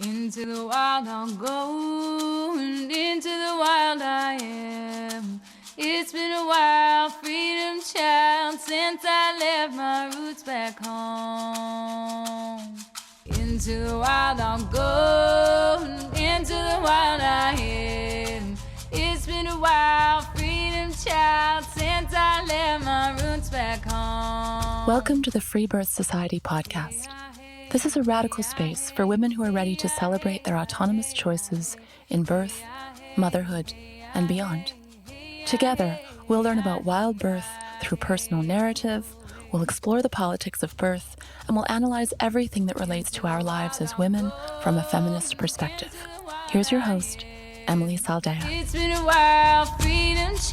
Into the wild I'll go, and into the wild I am. It's been a while, freedom child, since I left my roots back home. Into the wild I'll go, and into the wild I am. It's been a while, freedom child, since I left my roots back home. Welcome to the Freebirth Society podcast. This is a radical space for women who are ready to celebrate their autonomous choices in birth, motherhood, and beyond. Together, we'll learn about wild birth through personal narrative, we'll explore the politics of birth, and we'll analyze everything that relates to our lives as women from a feminist perspective. Here's your host, Emily Saldea. It's been a while, freedom child,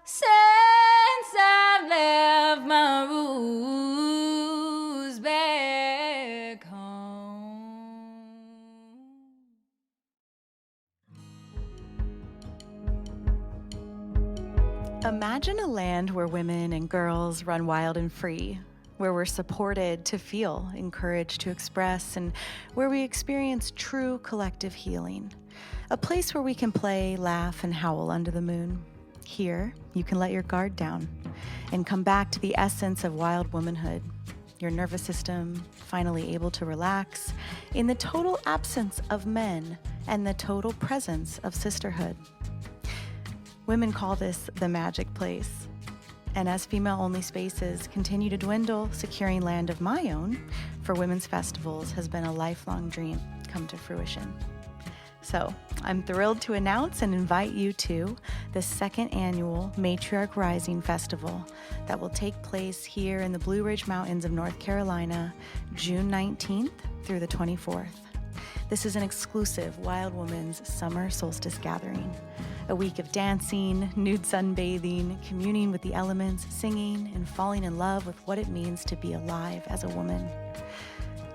since I left my roots back home. Imagine a land where women and girls run wild and free, where we're supported to feel, encouraged to express, and where we experience true collective healing. A place where we can play, laugh, and howl under the moon. Here, you can let your guard down and come back to the essence of wild womanhood. Your nervous system finally able to relax in the total absence of men and the total presence of sisterhood. Women call this the magic place. And as female-only spaces continue to dwindle, securing land of my own for women's festivals has been a lifelong dream come to fruition. So I'm thrilled to announce and invite you to the second annual Matriarch Rising Festival that will take place here in the Blue Ridge Mountains of North Carolina, June 19th through the 24th. This is an exclusive Wild Woman's Summer Solstice gathering. A week of dancing, nude sunbathing, communing with the elements, singing, and falling in love with what it means to be alive as a woman.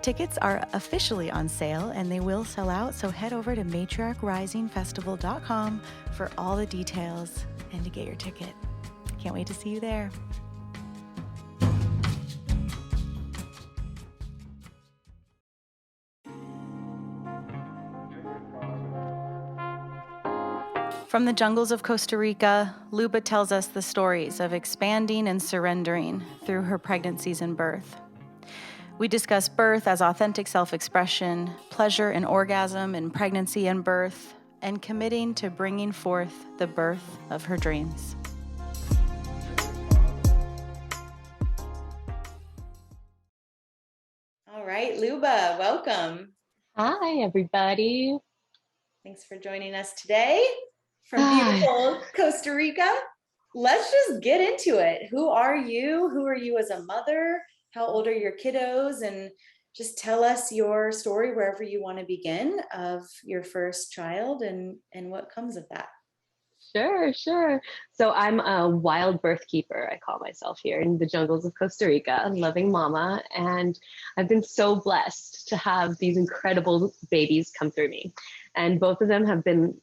Tickets are officially on sale and they will sell out, so head over to matriarchrisingfestival.com for all the details and to get your ticket. Can't wait to see you there. From the jungles of Costa Rica, Luba tells us the stories of expanding and surrendering through her pregnancies and birth. We discuss birth as authentic self-expression, pleasure and orgasm in pregnancy and birth, and committing to bringing forth the birth of her dreams. All right, Luba, welcome. Hi, everybody. Thanks for joining us today from beautiful Costa Rica. Let's just get into it. Who are you? Who are you as a mother? How old are your kiddos? And just tell us your story wherever you want to begin of your first child and what comes of that. Sure. So I'm a wild birth keeper, I call myself, here in the jungles of Costa Rica, a loving mama. And I've been so blessed to have these incredible babies come through me. And both of them have been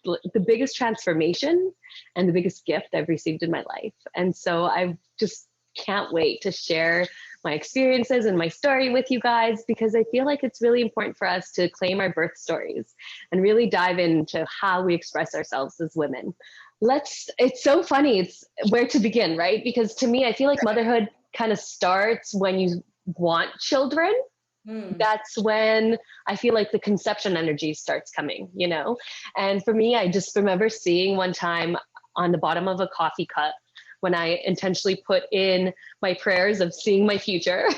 the biggest transformation and the biggest gift I've received in my life. And so I just can't wait to share my experiences and my story with you guys, because I feel like it's really important for us to claim our birth stories and really dive into how we express ourselves as women. It's so funny, it's where to begin, right? Because to me, I feel like motherhood kind of starts when you want children. That's when I feel like the conception energy starts coming, you know? And for me, I just remember seeing one time on the bottom of a coffee cup, when I intentionally put in my prayers of seeing my future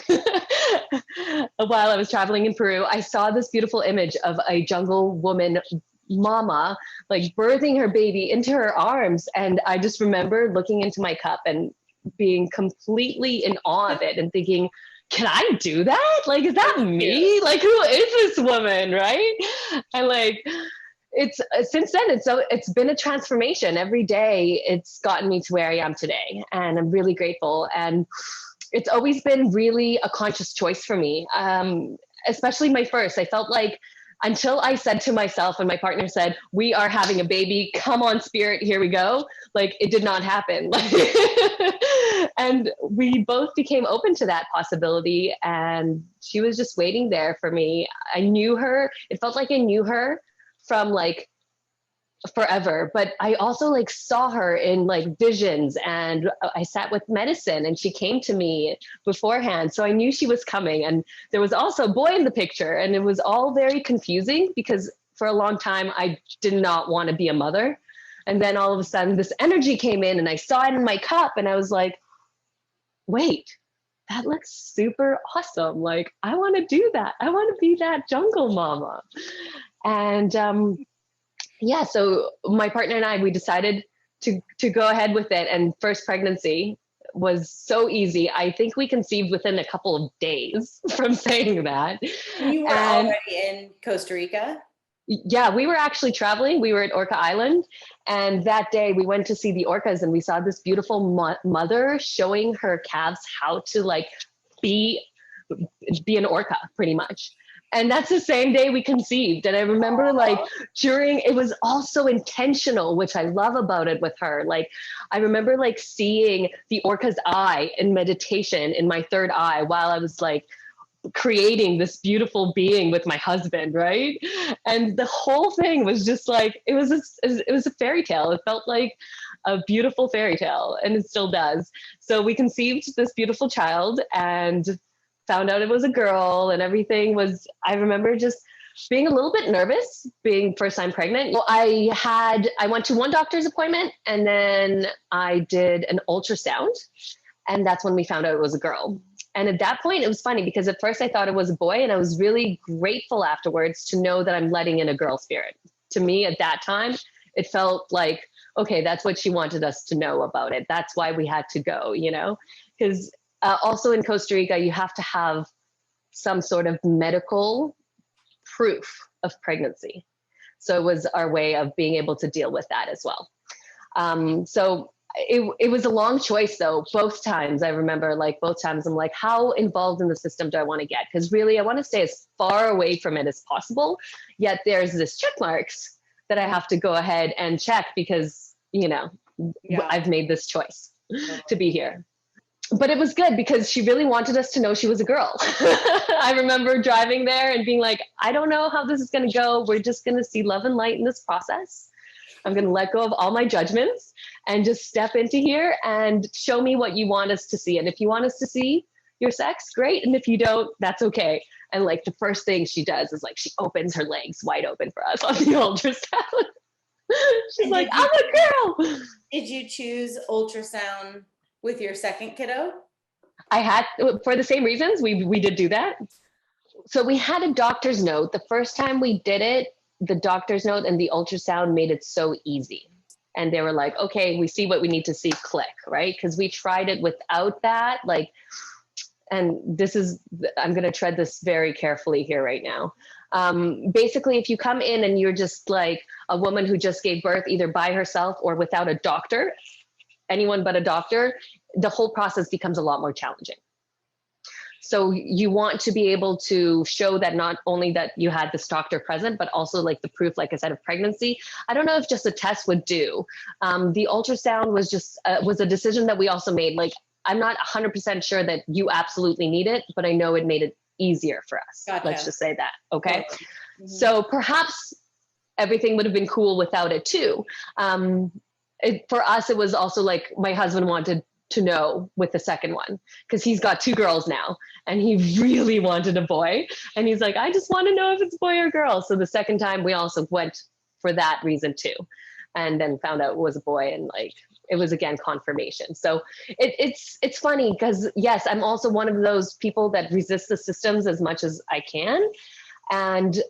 while I was traveling in Peru, I saw this beautiful image of a jungle woman mama, like birthing her baby into her arms. And I just remember looking into my cup and being completely in awe of it and thinking, can I do that? Like, is that me? Like, who is this woman, right? And it's since then, it's been a transformation. Every day it's gotten me to where I am today, and I'm really grateful. And it's always been really a conscious choice for me, especially my first. I felt like until I said to myself, and my partner said, we are having a baby, come on spirit, here we go. Like it did not happen. And we both became open to that possibility. And she was just waiting there for me. I knew her. It felt like I knew her from like forever, but I also like saw her in like visions, and I sat with medicine and she came to me beforehand. So I knew she was coming, and there was also a boy in the picture, and it was all very confusing because for a long time I did not want to be a mother. And then all of a sudden this energy came in and I saw it in my cup and I was like, wait, that looks super awesome. Like I want to do that. I want to be that jungle mama. And yeah, so my partner and I, we decided to go ahead with it. And first pregnancy was so easy. I think we conceived within a couple of days from saying that. You were already in Costa Rica? Yeah, we were actually traveling. We were at Orca Island. And that day we went to see the orcas, and we saw this beautiful mother showing her calves how to like be an orca pretty much. And that's the same day we conceived. And I remember like it was all so intentional, which I love about it with her. Like, I remember like seeing the orca's eye in meditation in my third eye while I was like creating this beautiful being with my husband. Right. And the whole thing was just like, it was a fairy tale. It felt like a beautiful fairy tale, and it still does. So we conceived this beautiful child and found out it was a girl, and everything was, I remember just being a little bit nervous being first time pregnant. Well, I went to one doctor's appointment, and then I did an ultrasound, and that's when we found out it was a girl. And at that point, it was funny because at first I thought it was a boy, and I was really grateful afterwards to know that I'm letting in a girl spirit. To me at that time, it felt like, okay, that's what she wanted us to know about it. That's why we had to go, because also in Costa Rica, you have to have some sort of medical proof of pregnancy. So it was our way of being able to deal with that as well. So it was a long choice though. Both times I remember, like both times I'm like, how involved in the system do I want to get? Because really I want to stay as far away from it as possible. Yet there's this check marks that I have to go ahead and check because, I've made this choice to be here. But it was good because she really wanted us to know she was a girl. I remember driving there and being like, I don't know how this is going to go. We're just going to see love and light in this process. I'm going to let go of all my judgments and just step into here and show me what you want us to see. And if you want us to see your sex, great. And if you don't, that's okay. And like the first thing she does is like, she opens her legs wide open for us on the ultrasound. She's like, I'm a girl. Did you choose ultrasound with your second kiddo? I had, for the same reasons, we did do that. So we had a doctor's note. The first time we did it, the doctor's note and the ultrasound made it so easy. And they were like, okay, we see what we need to see, click, right? Because we tried it without that, like, and I'm going to tread this very carefully here right now. Basically, if you come in and you're just like a woman who just gave birth either by herself or without a doctor, anyone but a doctor, the whole process becomes a lot more challenging. So you want to be able to show that not only that you had this doctor present, but also like the proof, like I said, of pregnancy. I don't know if just a test would do. The ultrasound was just, was a decision that we also made. Like, I'm not 100% sure that you absolutely need it, but I know it made it easier for us. Gotcha. Let's just say that, okay? Mm-hmm. So perhaps everything would have been cool without it too. For us, it was also like my husband wanted to know with the second one because he's got two girls now and he really wanted a boy. And he's like, I just want to know if it's boy or girl. So the second time we also went for that reason too. And then found out it was a boy, and like, it was again confirmation. So it's funny because yes, I'm also one of those people that resist the systems as much as I can. And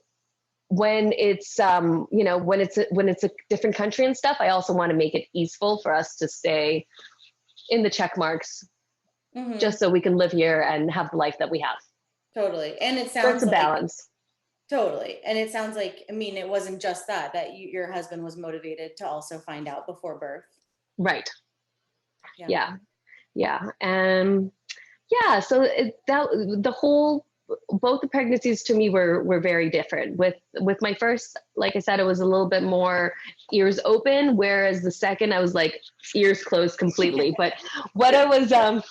when it's when it's a different country and stuff, I also want to make it easeful for us to stay in the check marks, just so we can live here and have the life that we have. Totally. And it sounds it's a balance. Totally. And it sounds like, I mean, it wasn't just that your husband was motivated to also find out before birth. Right. Yeah. Yeah. So the whole both the pregnancies to me were very different. With my first, like I said, it was a little bit more ears open, whereas the second I was like ears closed completely. But what I was I'm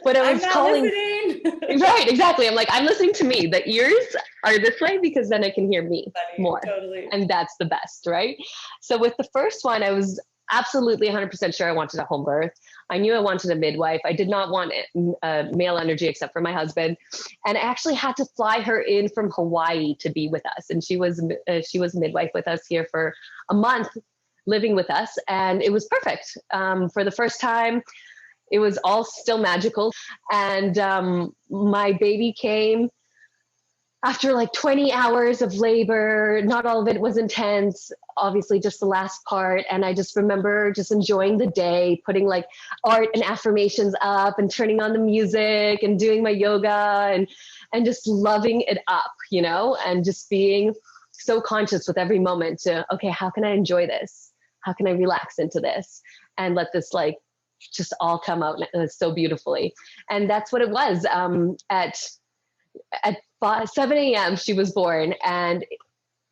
not calling listening. right, exactly. I'm like, I'm listening to me. The ears are this way because then I can hear me Funny, more. totally. And that's the best, right? So with the first one, I was absolutely 100% sure I wanted a home birth. I knew I wanted a midwife. I did not want male energy except for my husband. And I actually had to fly her in from Hawaii to be with us. And she was midwife with us here for a month, living with us. And it was perfect. For the first time, it was all still magical. And my baby came after like 20 hours of labor. Not all of it was intense, obviously just the last part. And I just remember just enjoying the day, putting like art and affirmations up and turning on the music and doing my yoga and just loving it up, you know, and just being so conscious with every moment to, okay, how can I enjoy this? How can I relax into this and let this like just all come out so beautifully? And that's what it was. At 7 a.m. she was born, and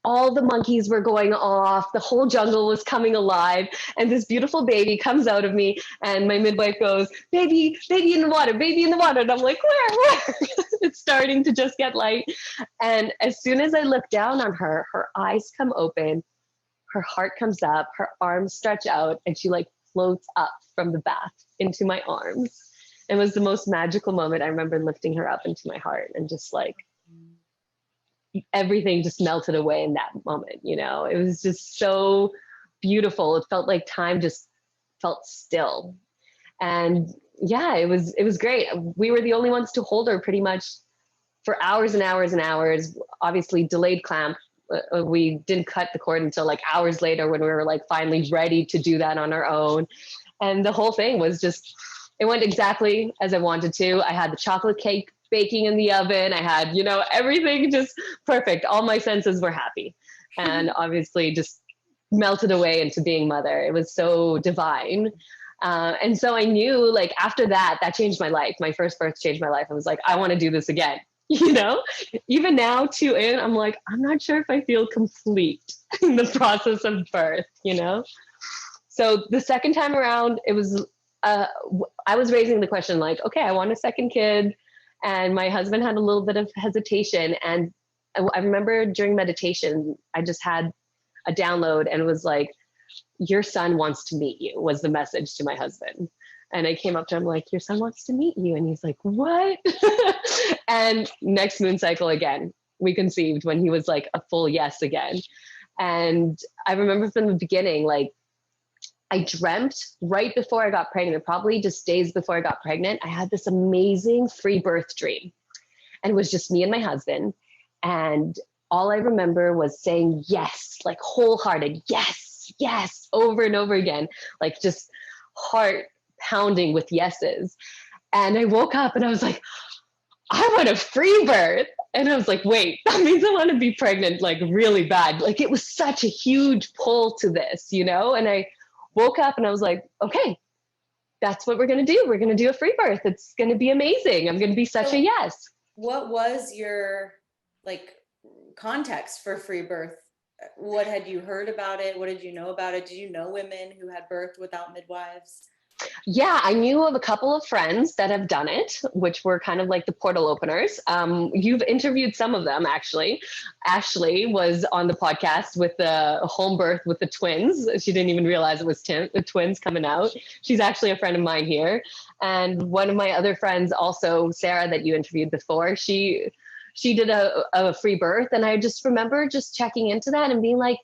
all the monkeys were going off. The whole jungle was coming alive, and this beautiful baby comes out of me, and my midwife goes, baby in the water, baby in the water. And I'm like, where? It's starting to just get light. And as soon as I look down on her, her eyes come open, her heart comes up, her arms stretch out, and she like floats up from the bath into my arms. It was the most magical moment. I remember lifting her up into my heart and just like everything just melted away in that moment. You know, it was just so beautiful. It felt like time just felt still. And yeah, it was great. We were the only ones to hold her pretty much for hours and hours and hours. Obviously delayed clamp. We didn't cut the cord until like hours later when we were like finally ready to do that on our own. And the whole thing was just, it went exactly as I wanted to. I had the chocolate cake baking in the oven. I had, you know, everything just perfect. All my senses were happy and obviously just melted away into being mother. It was so divine. And so I knew like after that, that changed my life. My first birth changed my life. I was like, I want to do this again. You know, even now 2 in, I'm like, I'm not sure if I feel complete in the process of birth, you know? So the second time around, it was, I was raising the question like, okay, I want a second kid. And my husband had a little bit of hesitation. And I remember during meditation, I just had a download and it was like, your son wants to meet you was the message to my husband. And I came up to him like, your son wants to meet you. And he's like, what? And next moon cycle again, we conceived when he was like a full yes again. And I remember from the beginning, like I dreamt right before I got pregnant, probably just days before I got pregnant, I had this amazing free birth dream. And it was just me and my husband. And all I remember was saying yes, like wholehearted, yes, yes, over and over again, like just heart pounding with yeses. And I woke up and I was like, I want a free birth. And I was like, wait, that means I want to be pregnant like really bad. Like it was such a huge pull to this, you know? And I woke up and I was like, okay, that's what we're going to do. We're going to do a free birth. It's going to be amazing. I'm going to be such a yes. What was your like context for free birth? What had you heard about it? What did you know about it? Did you know women who had birthed without midwives? Yeah, I knew of a couple of friends that have done it, which were kind of like the portal openers. You've interviewed some of them, actually. Ashley was on the podcast with the home birth with the twins. She didn't even realize it was the twins coming out. She's actually a friend of mine here. And one of my other friends, also Sarah, that you interviewed before, she did a free birth. And I just remember just checking into that and being like,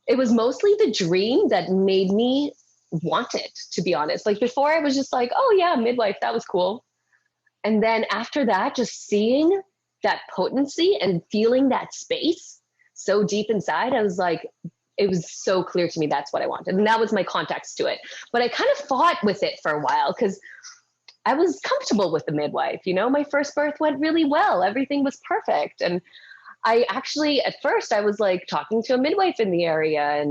it was mostly the dream that made me want it, to be honest. Like before I was just like, oh yeah, midwife, that was cool. And then after that, just seeing that potency and feeling that space so deep inside, I was like, it was so clear to me that's what I wanted. And that was my context to it. But I kind of fought with it for a while because I was comfortable with the midwife. You know, my first birth went really well. Everything was perfect. And I actually, at first I was like talking to a midwife in the area.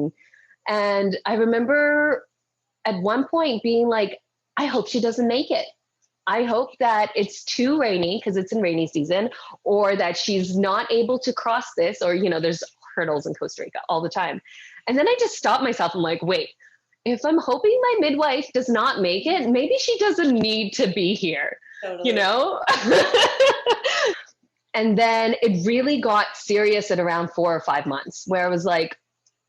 And I remember at one point being like, I hope she doesn't make it. I hope that it's too rainy because it's in rainy season, or that she's not able to cross this, or, there's hurdles in Costa Rica all the time. And then I just stop myself. I'm like, wait, if I'm hoping my midwife does not make it, maybe she doesn't need to be here, Totally. And then it really got serious at around 4 or 5 months, where I was like,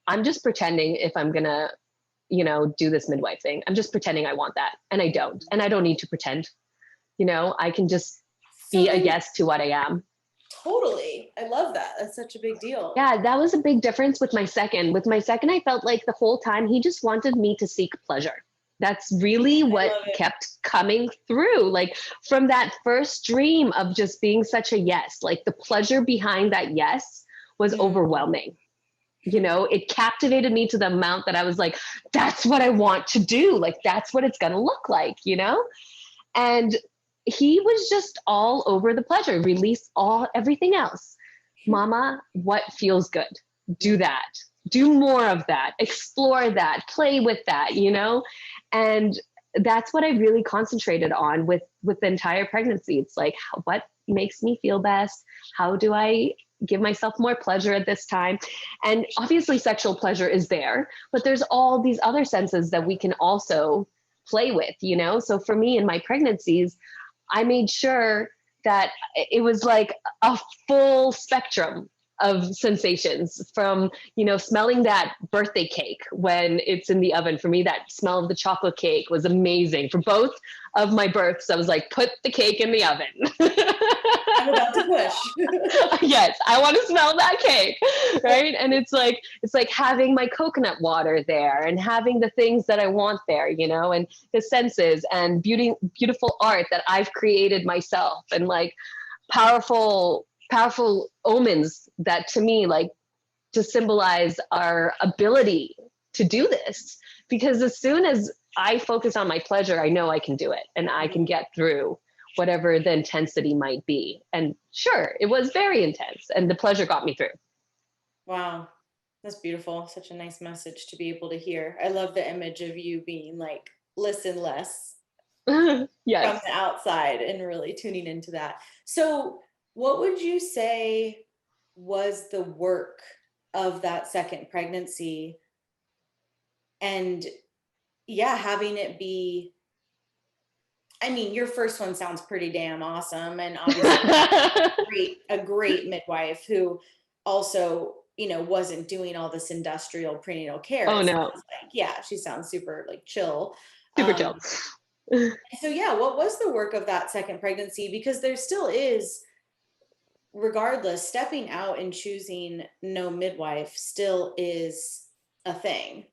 I'm just pretending if I'm going to, do this midwife thing. I'm just pretending I want that. And I don't. And I don't need to pretend. I can just be a yes to what I am. Totally. I love that. That's such a big deal. Yeah, that was a big difference with my second. With my second, I felt like the whole time he just wanted me to seek pleasure. That's really what kept coming through. Like from that first dream of just being such a yes, like the pleasure behind that yes was overwhelming. It captivated me to the amount that I was like, that's what I want to do. Like, that's what it's going to look like, And he was just all over the pleasure, release everything else. Mama, what feels good? Do that. Do more of that. Explore that. Play with that, And that's what I really concentrated on with the entire pregnancy. It's like, what makes me feel best? How do I give myself more pleasure at this time? And obviously sexual pleasure is there, but there's all these other senses that we can also play with, So for me in my pregnancies, I made sure that it was like a full spectrum of sensations, from, smelling that birthday cake when it's in the oven. For me, that smell of the chocolate cake was amazing. For both of my births, I was like, put the cake in the oven. I'm about to push. Yes, I want to smell that cake, right? And it's like having my coconut water there and having the things that I want there, and the senses and beautiful art that I've created myself, and like powerful omens that to me, like, to symbolize our ability to do this. Because as soon as I focus on my pleasure, I know I can do it and I can get through whatever the intensity might be. And sure, it was very intense and the pleasure got me through. Wow. That's beautiful. Such a nice message to be able to hear. I love the image of you being like, listen less Yes. from the outside and really tuning into that. So what would you say was the work of that second pregnancy? And having it be, I mean, your first one sounds pretty damn awesome. And obviously a great midwife who also, wasn't doing all this industrial prenatal care. Oh, no. She sounds super like chill. Super chill. So what was the work of that second pregnancy? Because there still is, regardless, stepping out and choosing no midwife still is a thing.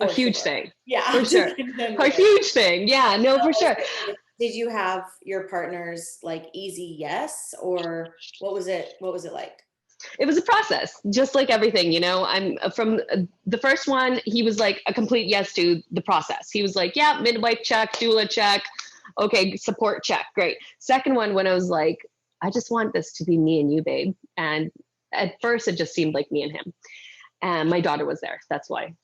A huge thing. Yeah. For sure. A huge thing. Yeah, no, for sure. Did you have your partners like easy yes, or what was it like? It was a process, just like everything, I'm from the first one, he was like a complete yes to the process. He was like, yeah, midwife check, doula check. Okay, support check. Great. Second one, when I was like, I just want this to be me and you, babe. And at first it just seemed like me and him. And my daughter was there. That's why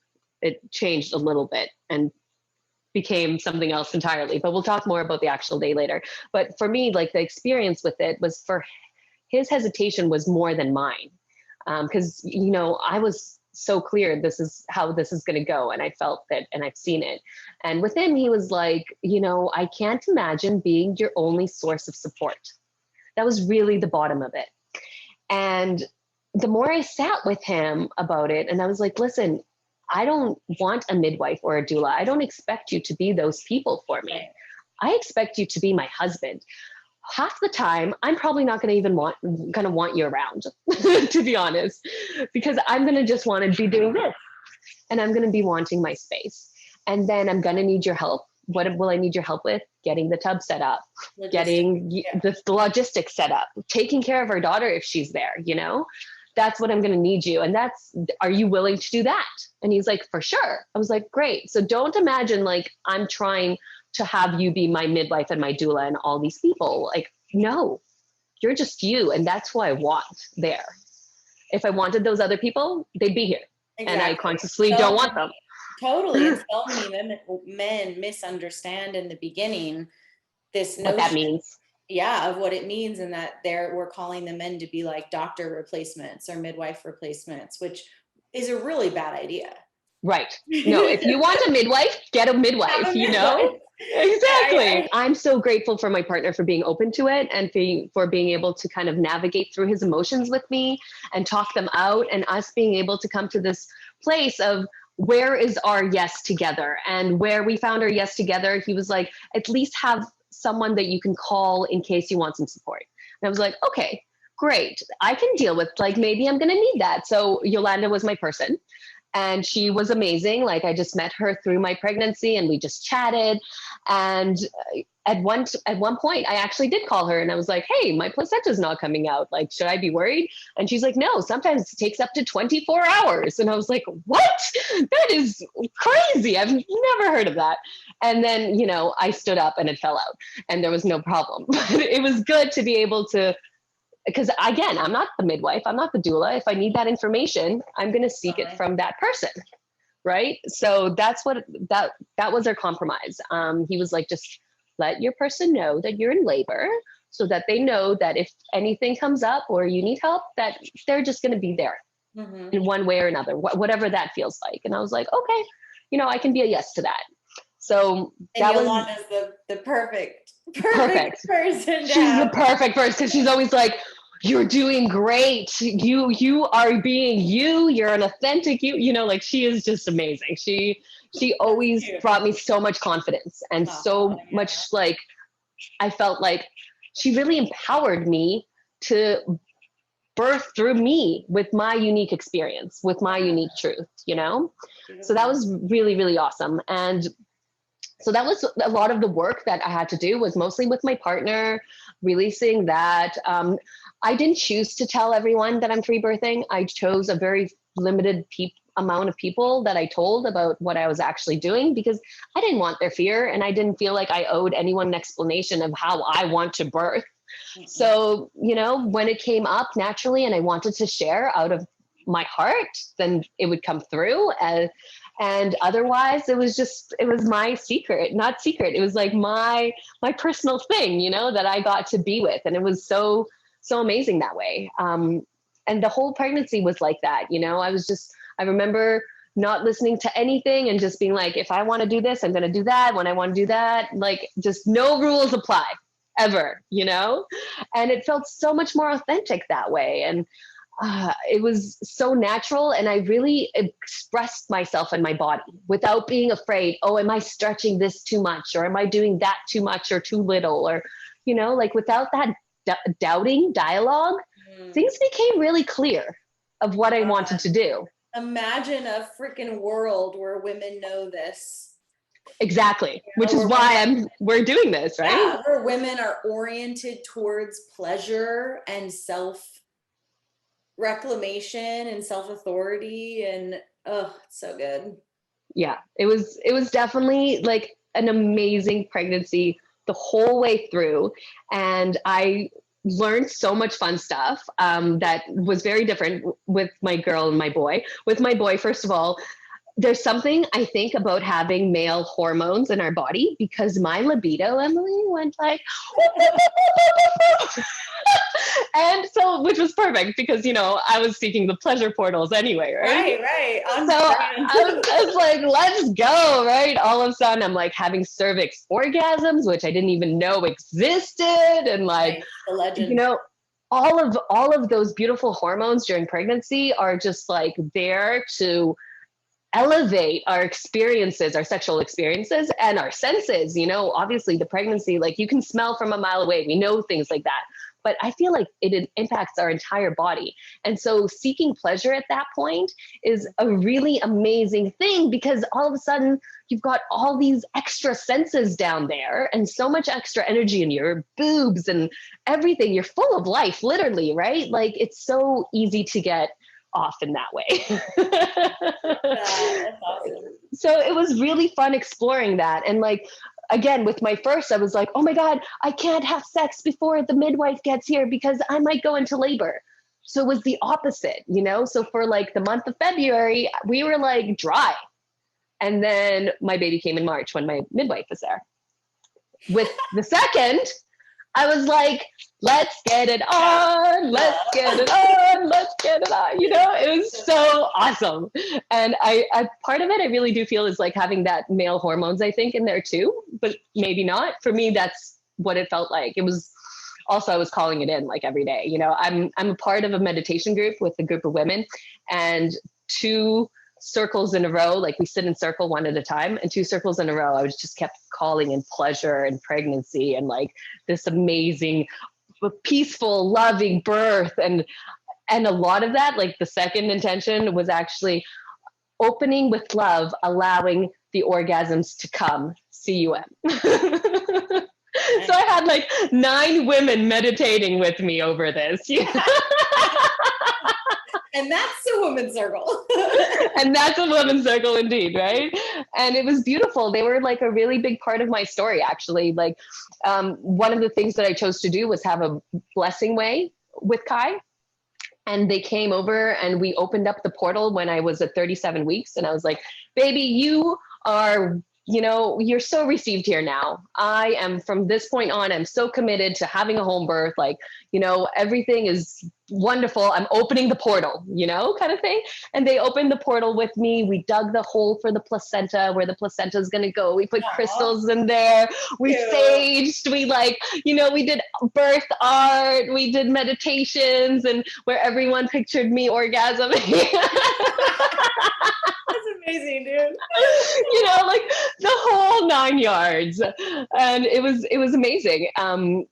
it changed a little bit and became something else entirely. But we'll talk more about the actual day later. But for me, like the experience with it was his hesitation was more than mine. Because, I was so clear, this is how this is going to go. And I felt that, and I've seen it. And with him, he was like, I can't imagine being your only source of support. That was really the bottom of it. And the more I sat with him about it, and I was like, listen, I don't want a midwife or a doula. I don't expect you to be those people for me. I expect you to be my husband. Half the time, I'm probably not going to want you around, to be honest, because I'm going to just want to be doing this, and I'm going to be wanting my space. And then I'm going to need your help. What will I need your help with? Getting the tub set up, getting the logistics set up, taking care of our daughter if she's there, that's what I'm going to need you. And are you willing to do that? And he's like, for sure. I was like, great. So don't imagine like I'm trying to have you be my midwife and my doula and all these people. Like, no, you're just you. And that's who I want there. If I wanted those other people, they'd be here. Exactly. And I consciously don't want them. Totally. And so many men misunderstand in the beginning this what that notion, means. yeah, of what it means, and that we're calling the men to be like doctor replacements or midwife replacements, which is a really bad idea. Right. No, if you want a midwife, get a midwife, you know? Exactly. I'm so grateful for my partner for being open to it and for being able to kind of navigate through his emotions with me and talk them out, and us being able to come to this place of where is our yes together. And where we found our yes together, he was like, at least have someone that you can call in case you want some support. And I was like, okay, great. I can deal with, like, maybe I'm going to need that. So Yolanda was my person. And she was amazing. Like, I just met her through my pregnancy and we just chatted. And at one point, I actually did call her and I was like, hey, my placenta's not coming out. Like, should I be worried? And she's like, no, sometimes it takes up to 24 hours. And I was like, what? That is crazy. I've never heard of that. And then, you know, I stood up and it fell out and there was no problem. But it was good to be able to, because again, I'm not the midwife, I'm not the doula. If I need that information, I'm going to seek it from that person, right? So that's what that was our compromise. He was like, just let your person know that you're in labor, so that they know that if anything comes up or you need help, that they're just going to be there in one way or another, whatever that feels like. And I was like, okay, you know, I can be a yes to that. So and that Yolanda's was the perfect person. She's the perfect person, because she's always like, you're doing great. You are being you. You're an authentic you. You know, like, she is just amazing. She always brought me so much confidence and so much, like, I felt like she really empowered me to birth through me with my unique experience, with my unique truth, you know? So that was really, really awesome. And so that was a lot of the work that I had to do, was mostly with my partner, releasing that. I didn't choose to tell everyone that I'm free birthing. I chose a very limited amount of people that I told about what I was actually doing, because I didn't want their fear and I didn't feel like I owed anyone an explanation of how I want to birth. So, you know, when it came up naturally and I wanted to share out of my heart, then it would come through. And otherwise it was my secret, not secret. It was like my personal thing, you know, that I got to be with. And it was so amazing that way. And the whole pregnancy was like that. You know, I remember not listening to anything and just being like, if I want to do this, I'm going to do that. When I want to do that, like, just no rules apply ever, you know? And it felt so much more authentic that way. And it was so natural, and I really expressed myself in my body without being afraid. Oh, am I stretching this too much, or am I doing that too much or too little, or, you know, like, without that doubting dialogue, things became really clear of what I wanted to do. Imagine a freaking world where women know this. Exactly, which is why we're doing this, right? Yeah, where women are oriented towards pleasure and reclamation and self-authority, and it's so good. Yeah, it was definitely like an amazing pregnancy the whole way through, and I learned so much fun stuff that was very different with my girl and my boy. With my boy, first of all, there's something I think about having male hormones in our body, because my libido, Emily, went like, and so, which was perfect because, you know, I was seeking the pleasure portals anyway, right? Right. So I was like, let's go, right? All of a sudden, I'm like having cervix orgasms, which I didn't even know existed, and like, the legend. You know, all of those beautiful hormones during pregnancy are just like there to elevate our experiences, our sexual experiences, and our senses. You know, obviously the pregnancy, like, you can smell from a mile away. We know things like that. But I feel like it impacts our entire body. And so seeking pleasure at that point is a really amazing thing, because all of a sudden you've got all these extra senses down there and so much extra energy in your boobs and everything. You're full of life, literally, right? Like, it's so easy to get off in that way. That's awesome. So it was really fun exploring that. And like, again, with my first, I was like, oh my God, I can't have sex before the midwife gets here because I might go into labor. So it was the opposite, you know? So for like the month of February, we were like dry. And then my baby came in March when my midwife was there. With the second, I was like, let's get it on, let's get it on, let's get it on. You know, it was so awesome. And I part of it, I really do feel is like having that male hormones, I think, in there too, but maybe not. For me, that's what it felt like. It was also, I was calling it in like every day. You know, I'm a part of a meditation group with a group of women, and 2 circles in a row, like we sit in circle one at a time, and 2 circles in a row, I was just kept calling in pleasure and pregnancy and like this amazing, peaceful, loving birth. And a lot of that, like the second intention was actually opening with love, allowing the orgasms to come, CUM. So I had like 9 women meditating with me over this. And that's a women's circle. And that's a women's circle indeed, right? And it was beautiful. They were like a really big part of my story, actually. Like one of the things that I chose to do was have a blessing way with Kai. And they came over and we opened up the portal when I was at 37 weeks. And I was like, baby, you are, you know, you're so received here now. I am, from this point on, I'm so committed to having a home birth. Like, you know, everything is wonderful. I'm opening the portal, you know, kind of thing. And they opened the portal with me. We dug the hole for the placenta, where the placenta is going to go. We put crystals in there. We saged. We like, you know, we did birth art. We did meditations, and where everyone pictured me orgasming. Amazing, dude. You know, like the whole 9 yards. And it was amazing. From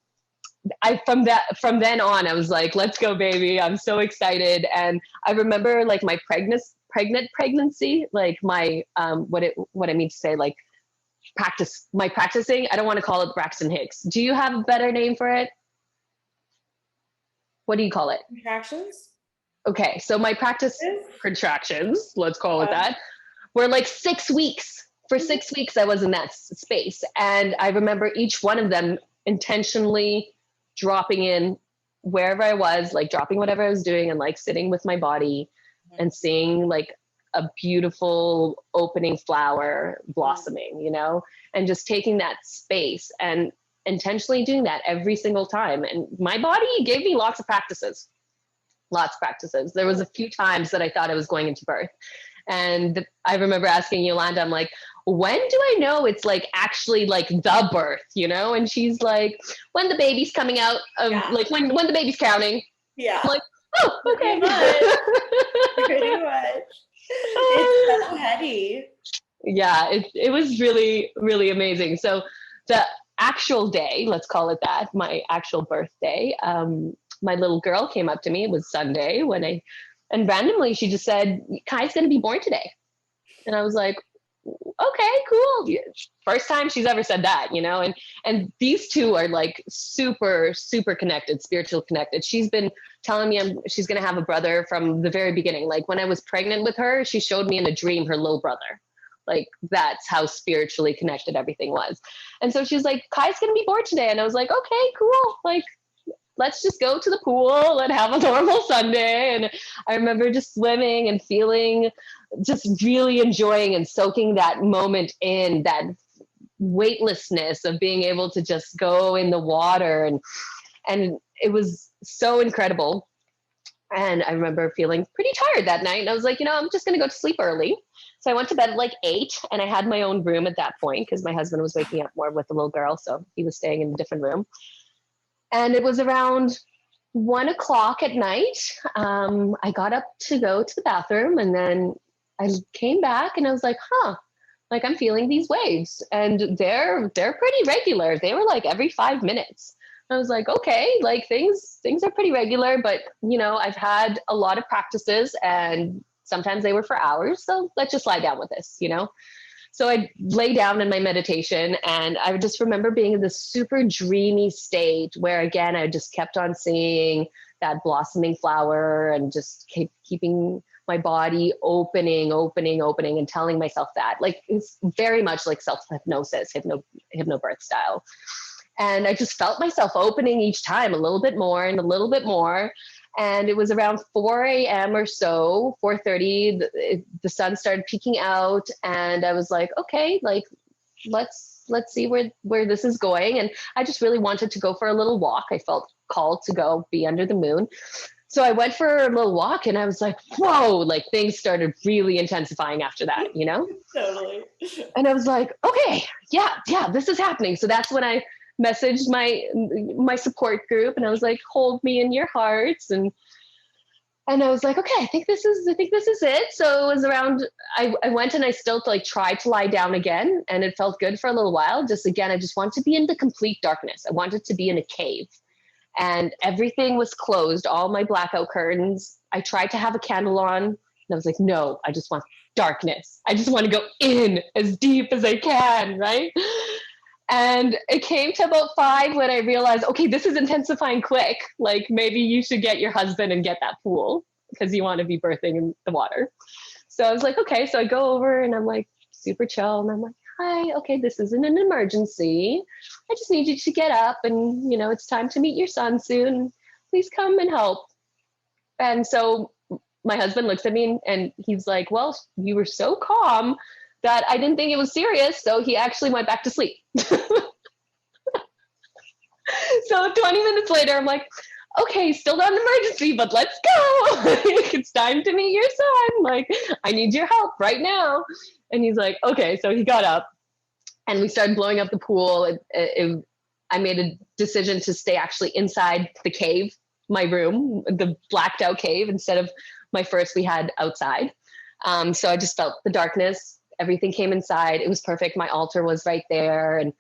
then on, I was like, let's go, baby. I'm so excited. And I remember like my pregnancy, like my, what I mean to say, like practicing. I don't want to call it Braxton Hicks. Do you have a better name for it? What do you call it? Contractions? Okay. So my practice contractions, let's call it that, were like 6 weeks. For 6 weeks, I was in that space. And I remember each one of them intentionally dropping in wherever I was, like dropping whatever I was doing and like sitting with my body and seeing like a beautiful opening flower blossoming, you know, and just taking that space and intentionally doing that every single time. And my body gave me lots of practices. There was a few times that I thought I was going into birth. And I remember asking Yolanda, I'm like, when do I know it's like actually like the birth, you know? And she's like, when the baby's coming out of like when the baby's counting. Yeah. I'm like, oh, okay. Pretty much. It's so heady. Yeah, it was really, really amazing. So the actual day, let's call it that, my actual birthday, my little girl came up to me. It was Sunday and randomly she just said, Kai's going to be born today. And I was like, okay, cool. First time she's ever said that, you know, and these two are like super, super connected, spiritual connected. She's been telling me she's going to have a brother from the very beginning. Like when I was pregnant with her, she showed me in a dream her little brother. Like that's how spiritually connected everything was. And so she's like, Kai's going to be born today. And I was like, okay, cool. Like, let's just go to the pool and have a normal Sunday. And I remember just swimming and feeling, just really enjoying and soaking that moment in, that weightlessness of being able to just go in the water. And it was so incredible. And I remember feeling pretty tired that night. And I was like, you know, I'm just going to go to sleep early. So I went to bed at like 8, and I had my own room at that point because my husband was waking up more with the little girl. So he was staying in a different room. And it was around 1 o'clock at night. I got up to go to the bathroom, and then I came back and I was like, like I'm feeling these waves, and they're pretty regular. They were like every 5 minutes. I was like, okay, like things are pretty regular, but you know, I've had a lot of practices and sometimes they were for hours. So let's just lie down with this, you know? So I lay down in my meditation, and I just remember being in this super dreamy state where, again, I just kept on seeing that blossoming flower and just keeping my body opening and telling myself that. Like, it's very much like self-hypnosis, hypnobirth style. And I just felt myself opening each time a little bit more and a little bit more. And it was around 4 a.m. or so, 4:30, the sun started peeking out. And I was like, okay, like, let's let's see where this is going. And I just really wanted to go for a little walk. I felt called to go be under the moon. So I went for a little walk and I was like, whoa, like things started really intensifying after that, you know? Totally. And I was like, okay, yeah, this is happening. So that's when I messaged my support group and I was like, hold me in your hearts. And I was like, okay, I think this is it. So it was around, I went and I still like tried to lie down again, and it felt good for a little while. Just again, I just wanted to be in the complete darkness. I wanted to be in a cave. And everything was closed, all my blackout curtains. I tried to have a candle on, and I was like, no, I just want darkness. I just want to go in as deep as I can, right? And it came to about 5 when I realized, okay, this is intensifying quick. Like maybe you should get your husband and get that pool because you want to be birthing in the water. So I was like, okay. So I go over and I'm like super chill, and I'm like, hi, okay, this isn't an emergency. I just need you to get up, and you know, it's time to meet your son soon. Please come and help. And so my husband looks at me and he's like, well, you were so calm that I didn't think it was serious. So he actually went back to sleep. So 20 minutes later, I'm like, okay, still not an emergency, but let's go. It's time to meet your son. Like, I need your help right now. And he's like, okay. So he got up and we started blowing up the pool. I made a decision to stay actually inside the cave, my room, the blacked out cave, instead of my first we had outside. So I just felt the darkness. Everything came inside. It was perfect. My altar was right there. And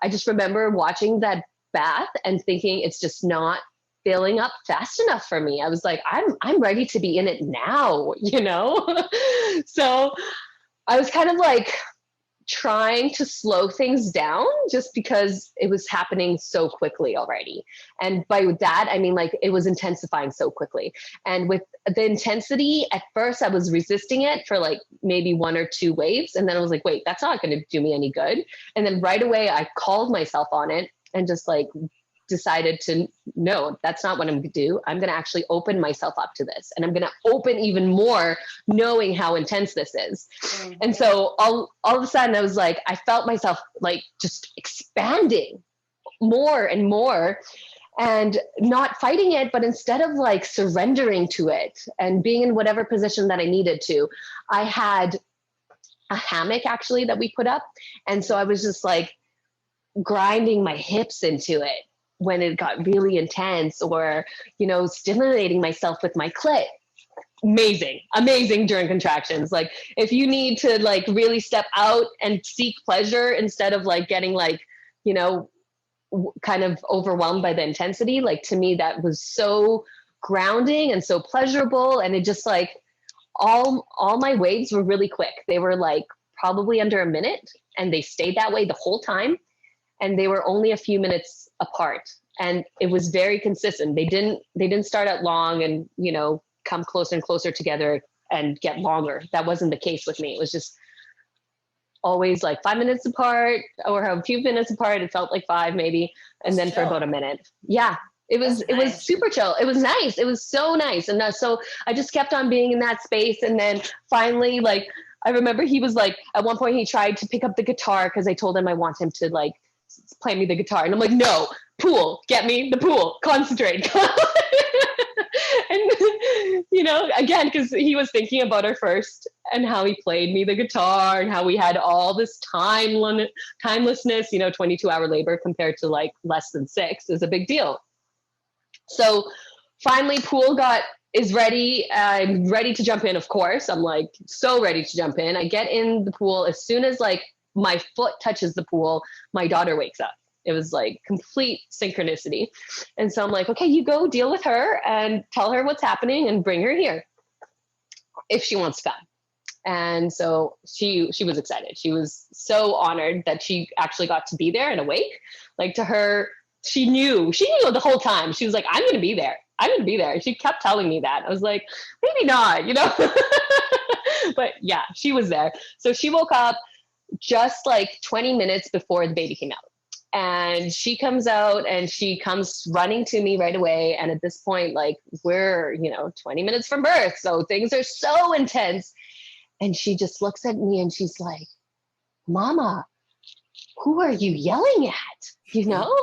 I just remember watching that bath and thinking it's just not filling up fast enough for me. I was like, I'm ready to be in it now, you know? So I was kind of like trying to slow things down just because it was happening so quickly already. And by that, I mean, like, it was intensifying so quickly. And with the intensity, at first I was resisting it for like maybe 1 or 2 waves. And then I was like, wait, that's not going to do me any good. And then right away I called myself on it and just like decided to, no, that's not what I'm going to do. I'm going to actually open myself up to this. And I'm going to open even more knowing how intense this is. Mm-hmm. And so all of a sudden I was like, I felt myself like just expanding more and more and not fighting it, but instead of like surrendering to it and being in whatever position that I needed to, I had a hammock actually that we put up. And so I was just like grinding my hips into it when it got really intense, or, you know, stimulating myself with my clit. Amazing during contractions. Like if you need to like really step out and seek pleasure instead of like getting like, you know, kind of overwhelmed by the intensity, like to me that was so grounding and so pleasurable. And it just like all my waves were really quick. They were like probably under a minute, and they stayed that way the whole time. And they were only a few minutes apart, and it was very consistent. They didn't start out long and, you know, come closer and closer together and get longer. That wasn't the case with me. It was just always like 5 minutes apart, or a few minutes apart. It felt like 5 maybe. And then for about a minute. Yeah. It was super chill. It was nice. It was so nice. And so I just kept on being in that space. And then finally, like, I remember he was like, at one point he tried to pick up the guitar because I told him I want him to like play me the guitar. And I'm like, no, pool, get me the pool, concentrate. And, you know, again, because he was thinking about our first and how he played me the guitar and how we had all this timelessness, you know, 22-hour labor compared to like less than 6 is a big deal. So finally pool is ready. I'm ready to jump in, of course. I'm like so ready to jump in. I get in the pool. As soon as like my foot touches the pool, my daughter wakes up. It was like complete synchronicity. And so I'm like, okay, you go deal with her and tell her what's happening and bring her here if she wants to come. And so she was excited. She was so honored that she actually got to be there and awake. Like to her, she knew the whole time. She was like, I'm going to be there. I'm going to be there. She kept telling me that. I was like, maybe not, you know, but yeah, she was there. So she woke up just like 20 minutes before the baby came out. And she comes out and she comes running to me right away. And at this point, like we're, you know, 20 minutes from birth. So things are so intense. And she just looks at me and she's like, Mama, who are you yelling at? You know?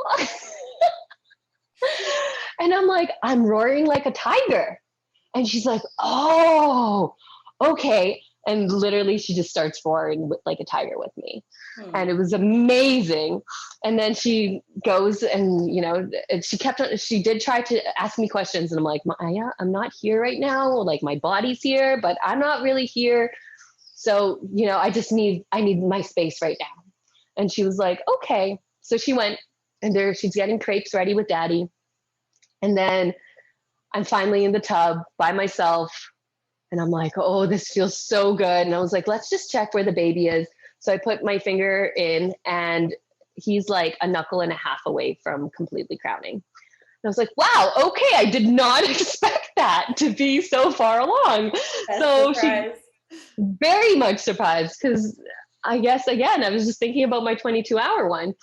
And I'm like, I'm roaring like a tiger. And she's like, oh, okay. And literally she just starts roaring like a tiger with me. And it was amazing. And then she goes and, you know, and she did try to ask me questions. And I'm like, Maya, I'm not here right now. Like my body's here, but I'm not really here. So, you know, I need my space right now. And she was like, okay. So she went and she's getting crepes ready with daddy. And then I'm finally in the tub by myself. And I'm like, oh, this feels so good. And I was like, let's just check where the baby is. So I put my finger in and he's like a knuckle and a half away from completely crowning. And I was like, wow, okay. I did not expect that to be so far along. So she very much surprised because I guess, again, I was just thinking about my 22-hour one.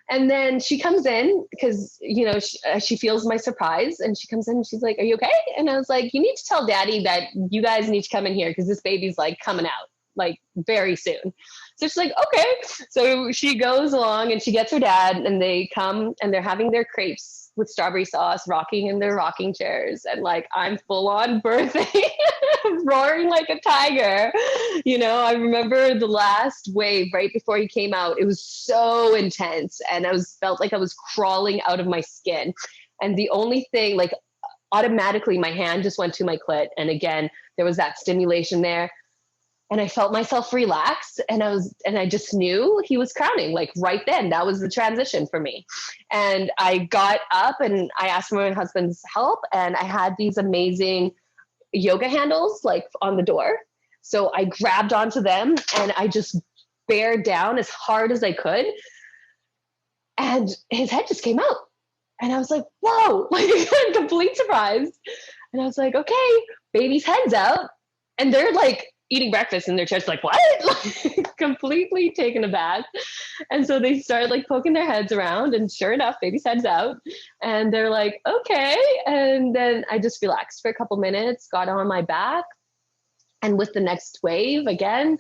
And then she comes in because, you know, she feels my surprise and she comes in and she's like, are you okay? And I was like, you need to tell daddy that you guys need to come in here because this baby's like coming out like very soon. So she's like, okay. So she goes along and she gets her dad and they come and they're having their crepes with strawberry sauce, rocking in their rocking chairs. And like, I'm full on birthing, roaring like a tiger. You know, I remember the last wave right before he came out, it was so intense. And felt like I was crawling out of my skin. And the only thing, like automatically my hand just went to my clit. And again, there was that stimulation there. And I felt myself relax and I just knew he was crowning like right then. That was the transition for me. And I got up and I asked for my husband's help and I had these amazing yoga handles like on the door. So I grabbed onto them and I just bared down as hard as I could. And his head just came out. And I was like, whoa, like complete surprise. And I was like, okay, baby's head's out. And they're like, eating breakfast in their chairs, like, what? Like, completely taken aback. And so they started like poking their heads around and sure enough, baby's head's out. And they're like, okay. And then I just relaxed for a couple minutes, got on my back. And with the next wave again,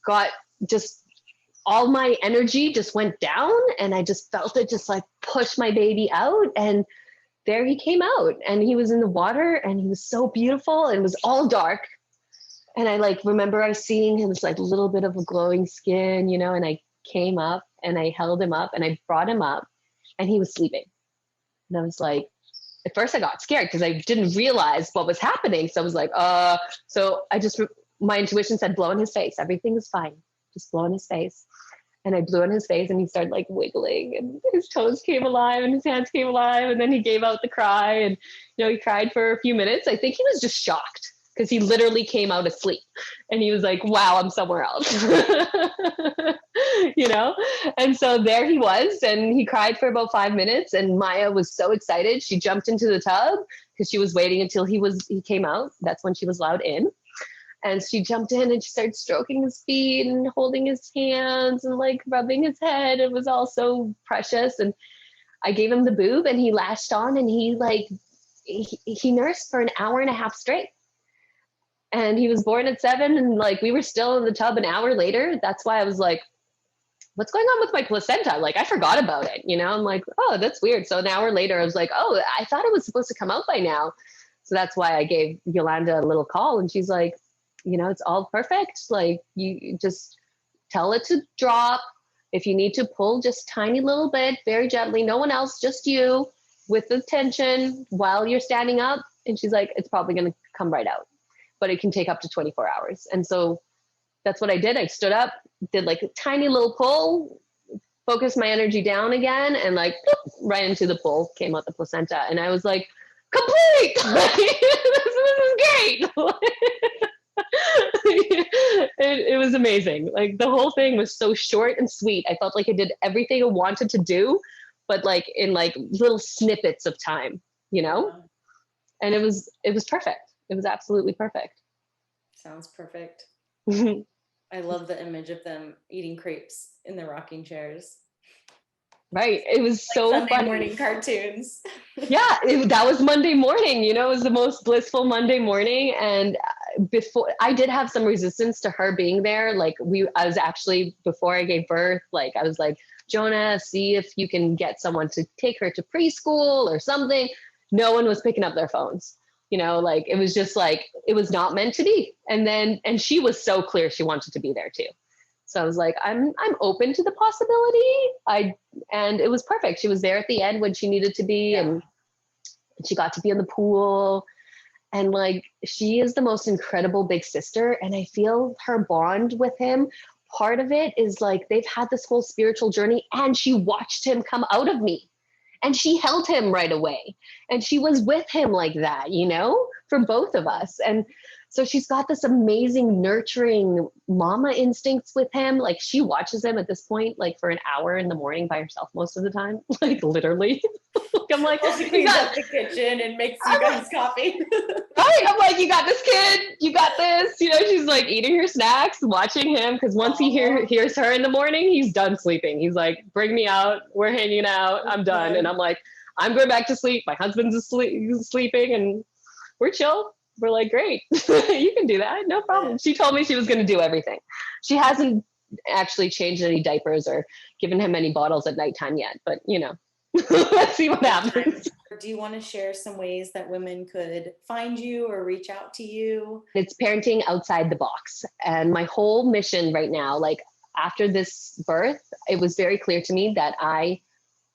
got just all my energy just went down and I just felt it just like push my baby out. And there he came out and he was in the water and he was so beautiful and it was all dark. And I like remember I seeing him, this like little bit of a glowing skin, you know, and I came up and I held him up and I brought him up and he was sleeping. And I was like, at first I got scared because I didn't realize what was happening. So I was like, so I just, my intuition said, blow in his face. Everything is fine. Just blow in his face. And I blew in his face and he started like wiggling and his toes came alive and his hands came alive. And then he gave out the cry and, you know, he cried for a few minutes. I think he was just shocked because he literally came out asleep and he was like, wow, I'm somewhere else, you know? And so there he was and he cried for about 5 minutes and Maya was so excited. She jumped into the tub because she was waiting until he came out. That's when she was allowed in. And she jumped in and she started stroking his feet and holding his hands and like rubbing his head. It was all so precious. And I gave him the boob and he latched on and he nursed for an hour and a half straight. And he was born at 7 and like we were still in the tub an hour later. That's why I was like, what's going on with my placenta? Like I forgot about it, you know? I'm like, oh, that's weird. So an hour later I was like, oh, I thought it was supposed to come out by now. So that's why I gave Yolanda a little call and she's like, you know, it's all perfect. Like you just tell it to drop. If you need to pull just tiny little bit, very gently, no one else, just you with the tension while you're standing up. And she's like, it's probably going to come right out, but it can take up to 24 hours. And so that's what I did. I stood up, did like a tiny little pull, focused my energy down again and like right into the pull came out the placenta. And I was like, complete, this is great. It was amazing. Like the whole thing was so short and sweet. I felt like I did everything I wanted to do, but like in like little snippets of time, you know? And it was perfect. It was absolutely perfect. Sounds perfect. I love the image of them eating crepes in the rocking chairs. Right. It was like so Sunday funny. Morning cartoons. Yeah, that was Monday morning. You know, it was the most blissful Monday morning. And before I did have some resistance to her being there. Like I was actually, before I gave birth, like I was like, Jonah, see if you can get someone to take her to preschool or something. No one was picking up their phones. Like it was just like, it was not meant to be. And she was so clear she wanted to be there too. So I was like, I'm open to the possibility. And it was perfect. She was there at the end when she needed to be, and she got to be in the pool. And like, she is the most incredible big sister. And I feel her bond with him, part of it is like, they've had this whole spiritual journey, and she watched him come out of me, and she held him right away. And she was with him like that, for both of us. And so she's got this amazing nurturing mama instincts with him. Like she watches him at this point, like for an hour in the morning by herself most of the time, like literally. I'm like, well, she cleans up the kitchen and makes you guys coffee. Right. I'm like, you got this, kid. You got this. She's like eating her snacks, watching him. Because once he hears her in the morning, he's done sleeping. He's like, bring me out. We're hanging out. I'm done. And I'm like, I'm going back to sleep. My husband's sleeping, and we're chill. We're like, great. You can do that. No problem. She told me she was going to do everything. She hasn't actually changed any diapers or given him any bottles at nighttime yet. But, let's see what happens. Do you want to share some ways that women could find you or reach out to you? It's parenting outside the box. And my whole mission right now, like after this birth, it was very clear to me that I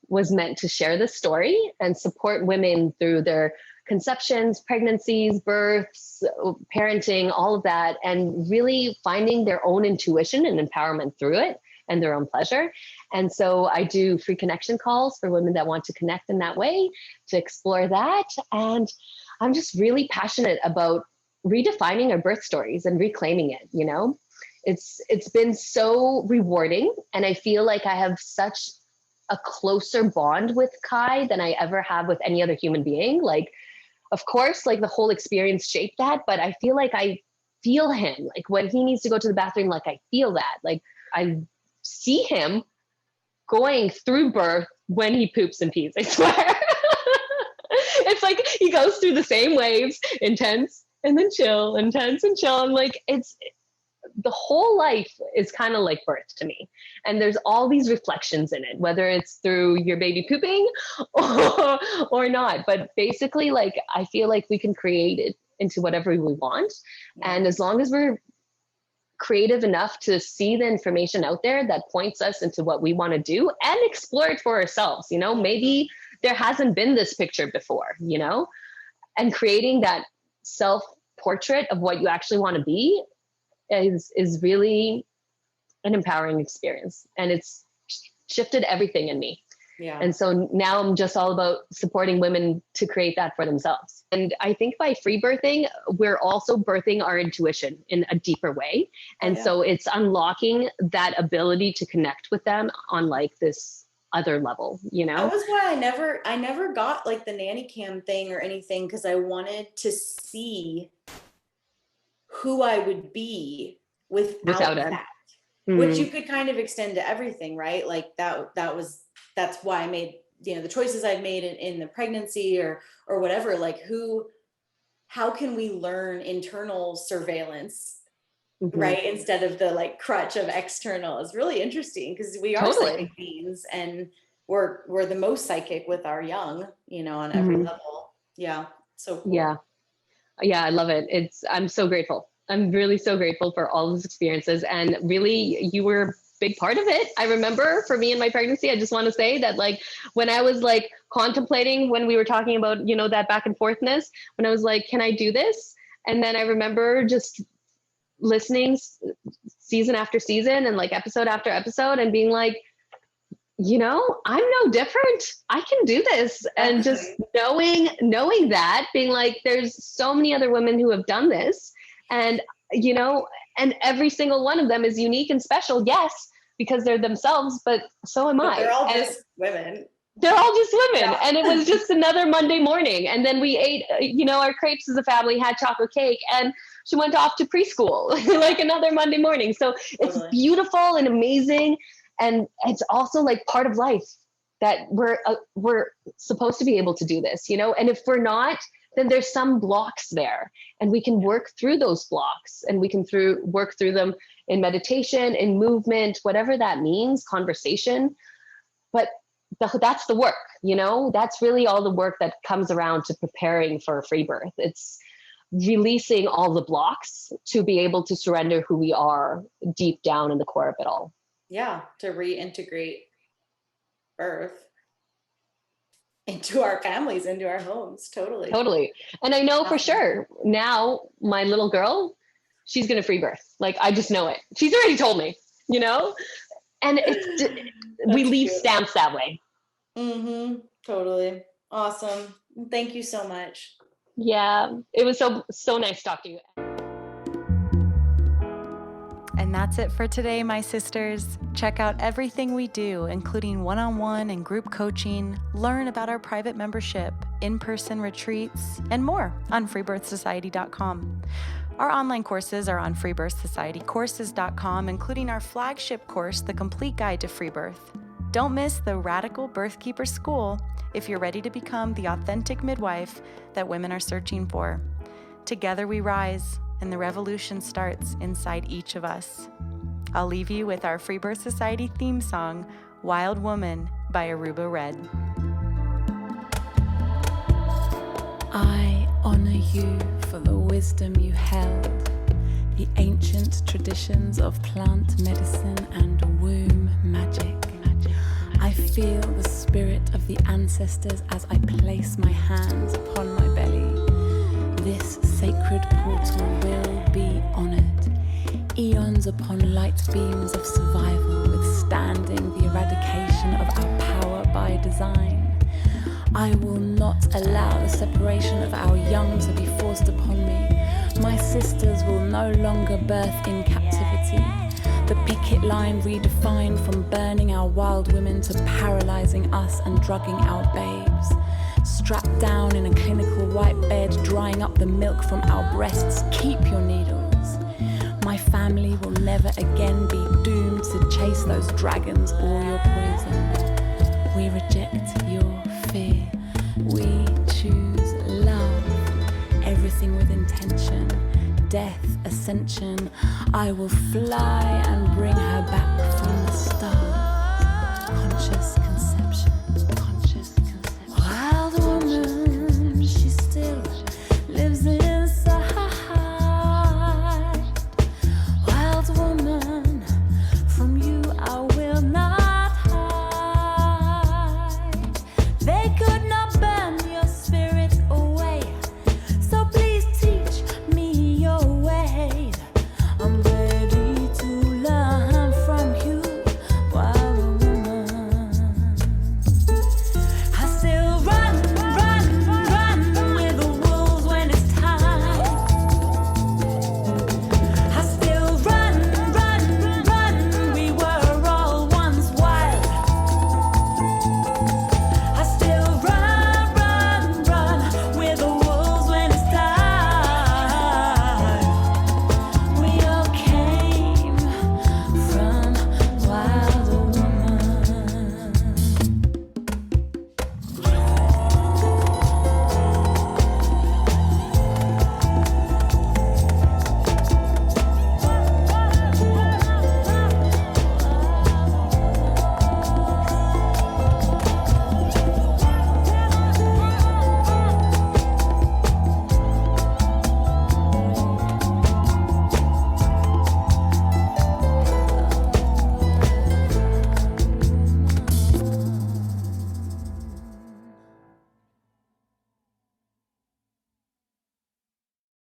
was meant to share this story and support women through their conceptions, pregnancies, births, parenting, all of that, and really finding their own intuition and empowerment through it and their own pleasure. And so I do free connection calls for women that want to connect in that way, to explore that. And I'm just really passionate about redefining our birth stories and reclaiming it. It's been so rewarding. And I feel like I have such a closer bond with Kai than I ever have with any other human being. Like, of course, like the whole experience shaped that, but I feel like I feel him. Like when he needs to go to the bathroom, like I feel that. Like I see him going through birth when he poops and pees, I swear. It's like he goes through the same waves, intense and then chill, intense and chill. And like, the whole life is kind of like birth to me. And there's all these reflections in it, whether it's through your baby pooping or not. But basically, like, I feel like we can create it into whatever we want. Yeah. And as long as we're creative enough to see the information out there that points us into what we want to do and explore it for ourselves, maybe there hasn't been this picture before, and creating that self-portrait of what you actually want to be is really an empowering experience, and it's shifted everything in me. Yeah. And so now I'm just all about supporting women to create that for themselves. And I think by free birthing, we're also birthing our intuition in a deeper way. And so it's unlocking that ability to connect with them on like this other level, That was why I never got like the nanny cam thing or anything, because I wanted to see who I would be without that, which you could kind of extend to everything, right? Like that's why I made, the choices I've made in the pregnancy or whatever, like how can we learn internal surveillance, right? Instead of the like crutch of external. Is really interesting, because we are psychic beings, and we're the most psychic with our young, on every level. Yeah. So cool. Yeah, I love it. I'm so grateful. I'm really so grateful for all those experiences. And really, you were a big part of it. I remember for me in my pregnancy, I just want to say that like, when I was like contemplating, when we were talking about, that back and forthness, when I was like, can I do this? And then I remember just listening season after season and like episode after episode and being like, I'm no different. I can do this. And just knowing that, being like, there's so many other women who have done this, and, and every single one of them is unique and special. Yes, because they're themselves, but so am I. They're all just women. They're all just women. Yeah. And it was just another Monday morning. And then we ate, our crepes as a family, had chocolate cake, and she went off to preschool like another Monday morning. So it's beautiful and amazing. And it's also like part of life that we're supposed to be able to do this, and if we're not, then there's some blocks there, and we can work through those blocks, and we can work through them in meditation, in movement, whatever that means, conversation. but that's the work, you know, that's really all the work that comes around to preparing for a free birth. It's releasing all the blocks to be able to surrender who we are deep down in the core of it all. Yeah, to reintegrate birth into our families, into our homes. Totally. And I know for sure now my little girl, she's gonna free birth. Like, I just know it. She's already told me, you know, and we leave stamps that way. Totally. Awesome. Thank you so much. Yeah, it was so nice talking to you. And that's it for today, my sisters. Check out everything we do, including one-on-one and group coaching, learn about our private membership, in-person retreats, and more on freebirthsociety.com. Our online courses are on freebirthsocietycourses.com, including our flagship course, The Complete Guide to Free Birth. Don't miss the Radical Birthkeeper School if you're ready to become the authentic midwife that women are searching for. Together we rise, and the revolution starts inside each of us. I'll leave you with our Free Birth Society theme song, Wild Woman by Aruba Red. I honor you for the wisdom you held, the ancient traditions of plant medicine and womb magic. I feel the spirit of the ancestors as I place my hands upon my belly. This sacred portal will be honored. Eons upon light beams of survival, withstanding the eradication of our power by design. I will not allow the separation of our young to be forced upon me. My sisters will no longer birth in captivity. The picket line redefined from burning our wild women to paralyzing us and drugging our babes. Strapped down in a clinical white bed, drying up the milk from our breasts, keep your needles. My family will never again be doomed to chase those dragons or your poison. We reject your fear. We choose love. Everything with intention. Death, ascension. I will fly and bring her back from the stars. Conscious